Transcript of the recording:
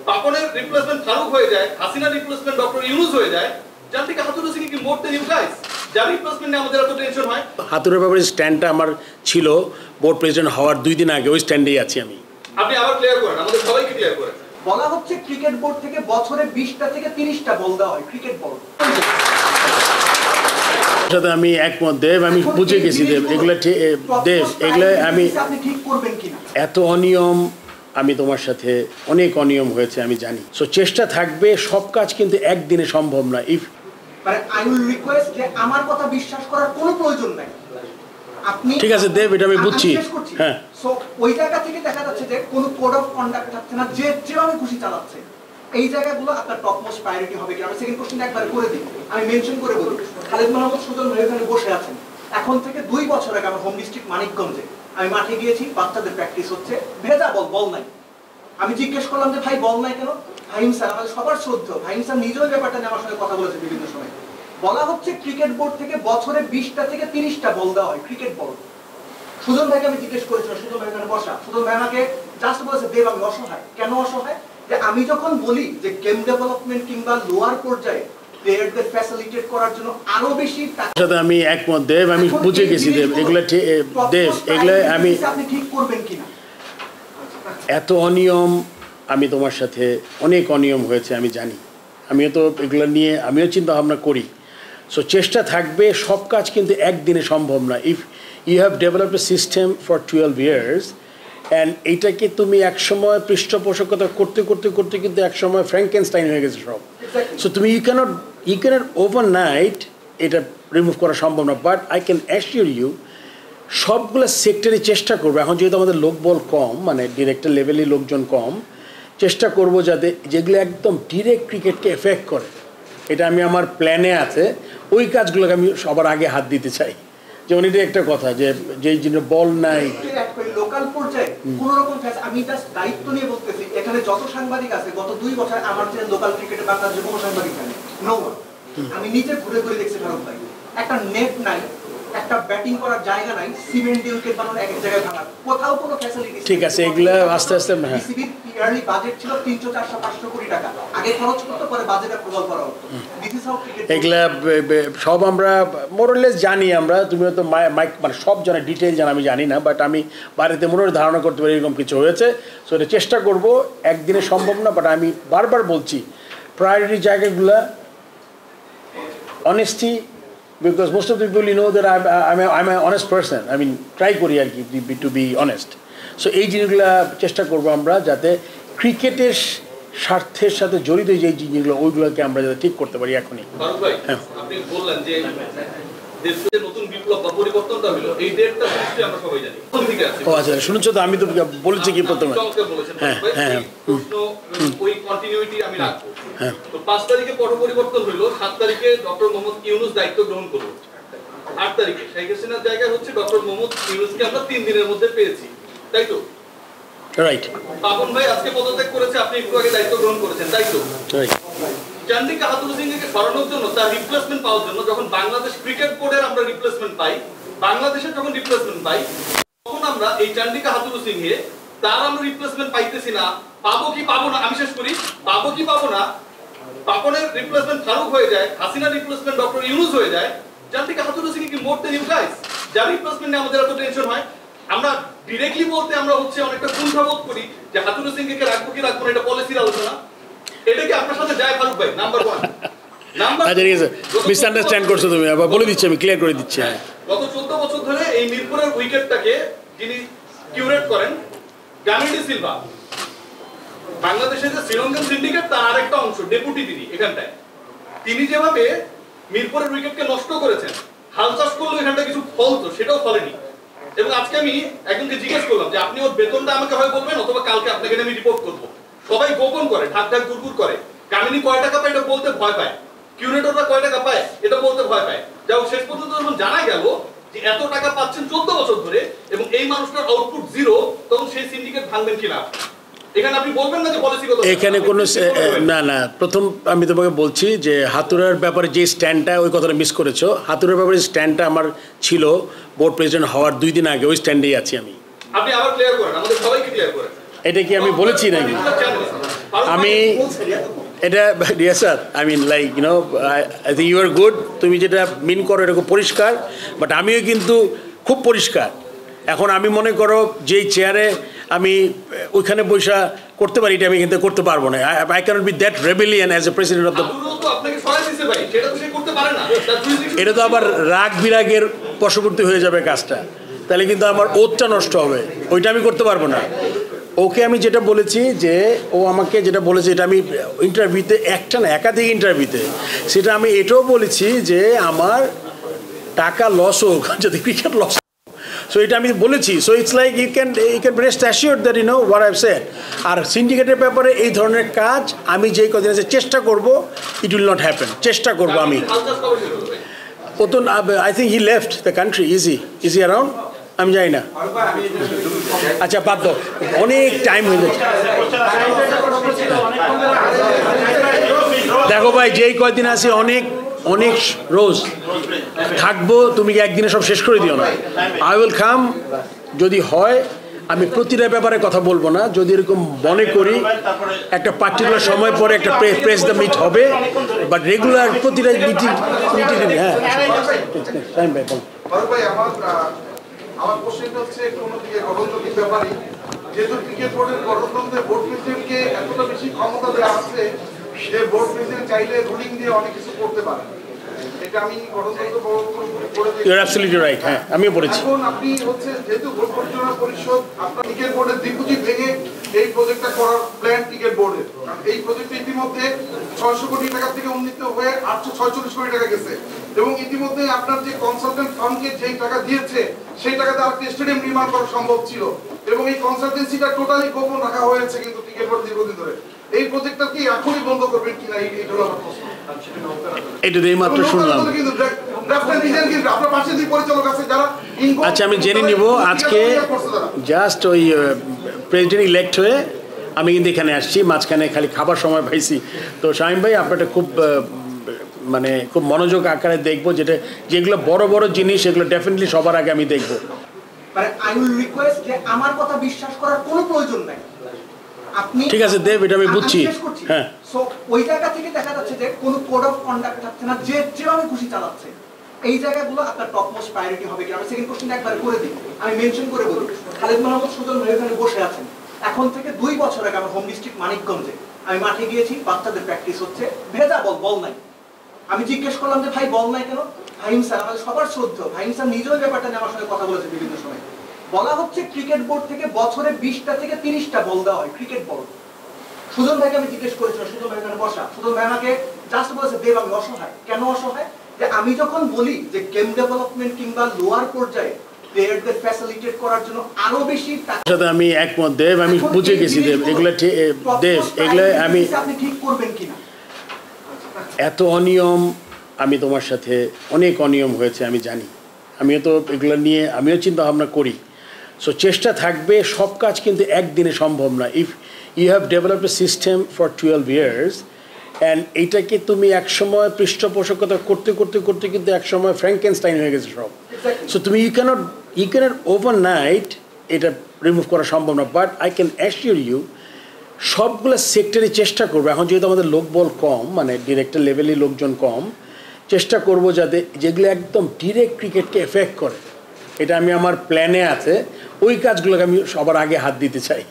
পাপনের replacement Faruk হয়ে যায়, Hasina replacement doctor Yunus হয়ে যায়, যার থেকে হাতুরু সিং কি মোর দেন ইউ গাইস, যার রিপ্লেসমেন্ট নিয়ে আমাদের এত টেনশন হয়। হাতুরের ব্যাপারে স্ট্যান্ডটা আমার ছিল বোর্ড প্রেসিডেন্ট হওয়ার 2 দিন আগে, ওই স্ট্যান্ডেই আছি আমি। আপনি আবার ক্লিয়ার করেন, আমাদের সবাইকে ক্লিয়ার করেন। বলা হচ্ছে ক্রিকেট বোর্ড থেকে বছরে 20টা থেকে 30টা বল দেওয়া হয় ক্রিকেট বোর্ড। সাথে আমি একমত দেব, আমি বুঝে গেছি দেব, এগুলো দেব এগুলো আমি আপনি ঠিক করবেন কিনা। এত অনিয়ম আমি তোমার সাথে অনেক অনিয়ম হয়েছে আমি জানি। সো চেষ্টা থাকবে, সব কাজ কিন্তু একদিনে সম্ভব না। ইফ মানে আই উইল রিকোয়েস্ট যে আমার কথা বিশ্বাস করার কোনো প্রয়োজন নাই। আপনি ঠিক আছে দেব, এটা আমি বুঝছি। হ্যাঁ, সো ওই জায়গা থেকে দেখা যাচ্ছে যে কোনো কোড অফ কন্ডাক্ট থাকছে না, যে যেভাবে খুশি চালাচ্ছে। এই জায়গাগুলো আপনার টপ মোস্ট প্রায়োরিটি হবে কি। আমি সেকেন্ড কোশ্চেনটা একবার করে দিই, আমি মেনশন করে বলি। খালেদ মোহাম্মদ সুজন ভাই এখানে বসে আছেন। এখন থেকে 2 বছর আগে আমার হোম ডিস্ট্রিক্ট মানিকগঞ্জে আমি মাঠে গিয়েছি, বাচ্চাদের প্র্যাকটিস হচ্ছে, ভেজা বল নাই। আমি জিজ্ঞেস করলাম যে ভাই বল নাই কেন? ফাহিম স্যার, আমাদের সবার শ্রদ্ধা ফাহিম স্যার নিজেও ব্যাপারটা নিয়ে আমার সঙ্গে কথা বলেছে বিভিন্ন সময়। বলা হচ্ছে ক্রিকেট বোর্ড থেকে বছরে 20টা থেকে 30টা বল দেওয়া হয় ক্রিকেট বল। সুজন ভাইকে আমি জিজ্ঞেস করেছিলাম, সুজন ভাই এখানে বসা, সুজন ভাই আমাকে জাস্ট বলেছে দেব আমি অসহায়। কেন অসহায়? যে আমি যখন বলি যে গেম ডেভেলপমেন্ট কিংবা লোয়ার পর্যায়ে প্লেয়ারদের ফ্যাসিলিটেট করার জন্য আরো বেশি সাথে আমি একমত দেব, আমি বুঝে গেছি দেব, এগুলো দেব এগুলো আমি আপনি ঠিক করবেন কিনা। এত অনিয়ম আমি তোমার সাথে অনেক অনিয়ম হয়েছে আমি জানি। আমিও তো এগুলো নিয়ে আমিও চিন্তা ভাবনা করি। সো চেষ্টা থাকবে, সব কাজ কিন্তু একদিনে সম্ভব না। If you have developed a system for 12 years and এইটাকে তুমি একসময় পৃষ্ঠপোষকতা করতে করতে করতে কিন্তু একসময় ফ্র্যাঙ্কেনস্টাইন হয়ে গেছে সব। সো তুমি ইউ ক্যানট ওভারনাইট এটা রিমুভ করা সম্ভব না। But I can assure you সবগুলো সেক্টরে চেষ্টা করবো। এখন যেহেতু আমাদের লোকবল কম, মানে ডিরেক্টর লেভেলে লোকজন কম, চেষ্টা করব যাতে যেগুলো একদম ডিরেক্ট ক্রিকেটকে এফেক্ট করে, এটা আমি আমার প্ল্যানে আছে, ওই কাজগুলোকে আমি সবার আগে হাত দিতে চাই। যেমন এটা একটা কথা যে যেই জিনিস বল নাই লোকাল পর্যায়ে কোন রকম আমি জাস্ট দায়িত্ব নিয়ে বলতেছি, এখানে যত সাংবাদিক আছে গত 2 বছর আমার যে লোকাল ক্রিকেটে বাংলাদেশে কোনো সাংবাদিক নাই, নো ওয়ান। আমি নিজে ঘুরে ঘুরে দেখছি ফারুক ভাই, একটা নেট নাই, একটা ব্যাটিং করার জায়গা নাই, সিমেন্ট উইকেট বানানো এক জায়গায় ভাঙা, কোথাও কোনো ফ্যাসিলিটি। ঠিক আছে, এগুলা আস্তে আস্তে বিসিবির ইয়ারলি বাজেট ছিল 300 400 500 কোটি টাকা, আগে খরচ করতে পরে বাজেট অ্যাপ্রুভাল করা হতো। This is how cricket. এগুলা সব আমরা মোরলেস জানি। আমরা তুমিও তো মাইক মানে সব জানা, ডিটেইল জানা আমি জানি না, বাট আমি বাড়িতে মোরলে ধারণা করতে পারি এরকম কিছু হয়েছে। সো এটা চেষ্টা করব, একদিনে সম্ভব না, বাট আমি বারবার বলছি প্রায়োরিটি জায়গাগুলা honesty, because most of the people you know that I'm an honest person. I mean try করি আর কি to be honest. So এই জিনিসগুলো চেষ্টা করব আমরা যাতে ক্রিকেটের স্বার্থের সাথে জড়িত যে জিনিসগুলো ওইগুলোকে আমরা যাতে ঠিক করতে পারি এখনই। ফারুক ভাই, আপনি বললেন যে দেশে নতুন বিপ্লব বা পরিবর্তনটা হলো, এই ডেটটা নিশ্চয়ই আমরা সবাই জানি। কোন দিকে আছে? ও আচ্ছা, শুনছো তো, আমি তো বলেছি কি প্রথমে। হ্যাঁ হ্যাঁ, প্রশ্ন ওই কন্টিনিউইটি আমি রাখবো। তো 5 তারিখে পট পরিবর্তন হলো, 7 তারিখে ডক্টর মোহাম্মদ ইউনূস দায়িত্ব গ্রহণ করলো, 8 তারিখে শেখ হাসিনার জায়গায় হচ্ছে ডক্টর মোহাম্মদ ইউনূসকে আমরা 3 দিনের মধ্যে পেয়েছি, তাই তো? রাইট। পাপন ভাই আজকে পদত্যাগ করেছে, আপনি একটু আগে দায়িত্ব গ্রহণ করেছেন, তাই তো? রাইট। চান্ডিকা হাতুরু সিংকে সরানোর জন্য, তার রিপ্লেসমেন্ট পাওয়ার জন্য, যখন বাংলাদেশ ক্রিকেট বোর্ডের আমরা রিপ্লেসমেন্ট পাই, বাংলাদেশের যখন রিপ্লেসমেন্ট পাই, তখন আমরা এই চান্ডিকা হাতুরু সিংহে তার আমরা রিপ্লেসমেন্ট পাইতেছি না। পাবো কি পাবো না, আমি শেষ করি, পাবো কি পাবো না, পাপনের রিপ্লেসমেন্ট ফারুক হয়ে যায়, হাসিনা রিপ্লেসমেন্ট ডক্টর ইউনূস হয়ে যায়, চান্ডিকা হাতুরু সিং কি মোর দেন ইউ গাইস, যার রিপ্লেসমেন্ট নিয়ে আমাদের এত টেনশন হয়। আমরা ডিরেক্টলি বলতে আমরা হচ্ছে অনেকটা কুণ্ঠাবোধ করি যে হাতুরু সিংকে রাখবো কি রাখবো না, এটা পলিসির আলোচনা। এটা কি আপনার সাথে যায় ফারুক ভাই? নাম্বার 1। আচ্ছা ঠিক আছে, মিসআন্ডারস্ট্যান্ড করছো তুমি, আবার বলে দিচ্ছি, আমি ক্লিয়ার করে দিচ্ছি। গত 14 বছর ধরে এই মিরপুরের উইকেটটাকে যিনি কিউরেট করেন, গামিডি সিলভা, বাংলাদেশের যে শ্রীলঙ্কান সিন্ডিকেট তার আরেকটা অংশ, ডেপুটি তিনি এখানটায়, তিনি যেভাবে মিরপুরের উইকেটকে নষ্ট করেছেন, হাল চাষ করলেও এখানটা কিছু ফলতো, সেটাও ফলেনি। এবং আজকে আমি একজনকে জিজ্ঞেস করলাম যে আপনি ওর বেতনটা আমাকে হয় বলবেন অথবা কালকে আপনাকে আমি রিপোর্ট করবো। সবাই গোপন করে, ঢাক ঢাক গুড়গুড় করে। কামিনী কয় টাকা পায় এটা বলতে ভয় পায়, কিউরেটররা কয় টাকা পায় এটা বলতে ভয় পায়। যাও শেষ পর্যন্ত যখন জানা গেল যে এত টাকা পাচ্ছেন 14 বছর ধরে এবং এই মানুষটার আউটপুট 0, তখন সেই সিন্ডিকেট ভাঙবেন কিনা? এখানে আপনি বলবেন না যে পলিসিগত, এখানে কোনো না না, প্রথম আমি তোমাকে বলছি যে হাতুড়ার ব্যাপারে যে স্ট্যান্ডটা, ওই কথাটা মিস করেছো। হাতুড়ার ব্যাপারে স্ট্যান্ডটা আমার ছিল বোর্ড প্রেসিডেন্ট হওয়ার 2 দিন আগে, ওই স্ট্যান্ডেই আছি আমি। আপনি আবার ক্লিয়ার করেন, আমাদের সবাইকে ক্লিয়ার করেন। এটা কি আমি বলেছি নাকি? আমি এটা yes sir I mean like you know I think you are good তুমি যেটা মিন করো এটা খুব পরিষ্কার বাট আমিও কিন্তু খুব পরিষ্কার এখন আমি মনে করো যেই চেয়ারে আমি ওইখানে বসা করতে পারি এটা আমি কিন্তু করতে পারবো না I cannot be that rebellion as a president of the এটা তো আবার রাগ বিরাগের বশবর্তী হয়ে যাবে কাজটা তাহলে কিন্তু আমার ওতটা নষ্ট হবে ওইটা আমি করতে পারবো না ওকে আমি যেটা বলেছি যে ও আমাকে যেটা বলেছে এটা আমি ইন্টারভিউতে একটা না একাধিক ইন্টারভিউতে সেটা আমি এটাও বলেছি যে আমার টাকা লস হোক যদি ক্রিকেট লস সো এটা আমি বলেছি so it's like you can rest assured that you know what I have said আর সিন্ডিকেটের ব্যাপারে এই ধরনের কাজ আমি যেই কদিন আছে চেষ্টা করব ইট উইল নট হ্যাপেন চেষ্টা করব আমি ও তো I think he left the country easy around আমি জানি না আচ্ছা বাদ দাও অনেক টাইম হয়ে যাচ্ছে দেখো ভাই যেই কয়দিন আছে অনেক অনেক রোজ থাকবো তুমি কি একদিনে সব শেষ করে দিও না আই উইল কাম যদি হয় আমি প্রতিটা ব্যাপারে কথা বলবো না যদি এরকম মনে করি একটা পার্টিকুলার সময় পরে একটা প্রেস দ্য মিট হবে বাট রেগুলার প্রতিটা মিটিং হ্যাঁ টাইম ভাই বল আমার কোশ্চেনটা হচ্ছে কোন দিকে গঠনতন্ত্রের ব্যাপারে যেহেতু ক্রিকেট বোর্ডের গঠনতন্ত্রে বোর্ড প্রেসিডেন্টকে এতটা বেশি ক্ষমতা দেওয়া আছে যে বোর্ড প্রেসিডেন্ট চাইলে রুলিং দিয়ে অনেক কিছু করতে পারে এটা আমি গঠনতন্ত্র পড়ে দেখি ইউ আর অ্যাবসলিউটলি রাইট হ্যাঁ আমিও পড়েছি এখন আপনি হচ্ছে যেহেতু বোর্ড পরিচালনা পরিষদ আপনার ক্রিকেট বোর্ডের ডিপোজিট ভেঙে এই প্রজেক্টটা করার প্ল্যান ক্রিকেট বোর্ডের কারণ এই প্রজেক্টে ইতিমধ্যে 600 কোটি টাকা থেকে উন্নীত হয়ে 846 কোটি টাকা গেছে এবং ইতিমধ্যে আপনার যে কনসালটেন্ট ফার্মকে যেই টাকা দিয়েছে সেই টাকাতে আরেকটি স্টেডিয়াম নির্মাণ করা সম্ভব ছিল এবং এই কনসালটেন্সিটা টোটালি গোপন রাখা হয়েছে কিন্তু ক্রিকেট বোর্ড দীর্ঘদিন ধরে এই প্রজেক্টটা কি এখনই বন্ধ করবেন কিনা এইটা হলো আমার প্রশ্ন এটা এই মাত্র শুনলাম আচ্ছা আমি জেনে নিব আজকে জাস্ট ওই প্রেসিডেন্ট ইলেক্ট হয়ে আমি কিন্তু এখানে আসছি মাঝখানে খালি খাবার সময় পাইছি তো শামীম ভাই আপনারটা খুব মানে খুব মনোযোগ আকারে দেখবো যেগুলো বড় বড় জিনিস সেগুলো ডেফিনেটলি সবার আগে আমি দেখবো মানে আই উইল রিকোয়েস্ট যে আমার কথা বিশ্বাস করার কোনো প্রয়োজন নাই আপনি ঠিক আছে দেব এটা আমি বুঝছি হ্যাঁ সো ওই জায়গা থেকে দেখা যাচ্ছে যে কোনো কোড অফ কন্ডাক্ট থাকছে না যে যেভাবে খুশি চালাচ্ছে এই জায়গাগুলো আপনার টপ মোস্ট প্রায়োরিটি হবে কি আমি সেকেন্ড কোশ্চেনটা একবার করে দিই আমি মেনশন করে বলি খালেদ মাহমুদ সুজন ভাই এখানে বসে আছেন এখন থেকে 2 বছর আগে আমার হোম ডিস্ট্রিক্ট মানিকগঞ্জে আমি মাঠে গিয়েছি বাচ্চাদের প্র্যাকটিস হচ্ছে ভেজা বল নাই আমি জিজ্ঞেস করলাম যে ভাই বল নাই কেন ফাহিম স্যার আমাদের সবার শ্রদ্ধা ফাহিম স্যার নিজেও ব্যাপারটা নিয়ে আমার সঙ্গে কথা বলেছে বিভিন্ন সময় বলা হচ্ছে ক্রিকেট বোর্ড থেকে বছরে 20টা থেকে 30টা বল দেওয়া হয় ক্রিকেট বল সুজন ভাইকে আমি জিজ্ঞেস করেছিলাম সুজন ভাই এখানে বসা সুজন ভাই আমাকে জাস্ট বলেছে দেব আমি অসহায় কেন অসহায় যে আমি যখন বলি যে গেম ডেভেলপমেন্ট কিংবা লোয়ার পর্যায়ে প্লেয়ারদের ফ্যাসিলিটেট করার জন্য আরো বেশি সাথে আমি একমত দেব আমি বুঝে গেছি দেব এগুলো দেব এগুলো আমি আপনি ঠিক করবেন কিনা এত অনিয়ম আমি তোমার সাথে অনেক অনিয়ম হয়েছে আমি জানি আমিও তো এগুলো নিয়ে আমিও চিন্তা ভাবনা করি সো চেষ্টা থাকবে সব কাজ কিন্তু একদিনে সম্ভব না if you have developed a system for 12 years and এইটাকে তুমি একসময় পৃষ্ঠপোষকতা করতে করতে করতে কিন্তু একসময় ফ্র্যাঙ্কেনস্টাইন হয়ে গেছে সব সো তুমি ইউ ক্যানট ওভারনাইট এটা রিমুভ করা সম্ভব না but I can assure you সবগুলো সেক্টরে চেষ্টা করবো এখন যেহেতু আমাদের লোকবল কম মানে ডিরেক্টর লেভেলে লোকজন কম চেষ্টা করব যাতে যেগুলো একদম ডিরেক্ট ক্রিকেটকে এফেক্ট করে এটা আমি আমার প্ল্যানে আছে ওই কাজগুলোকে আমি সবার আগে হাত দিতে চাই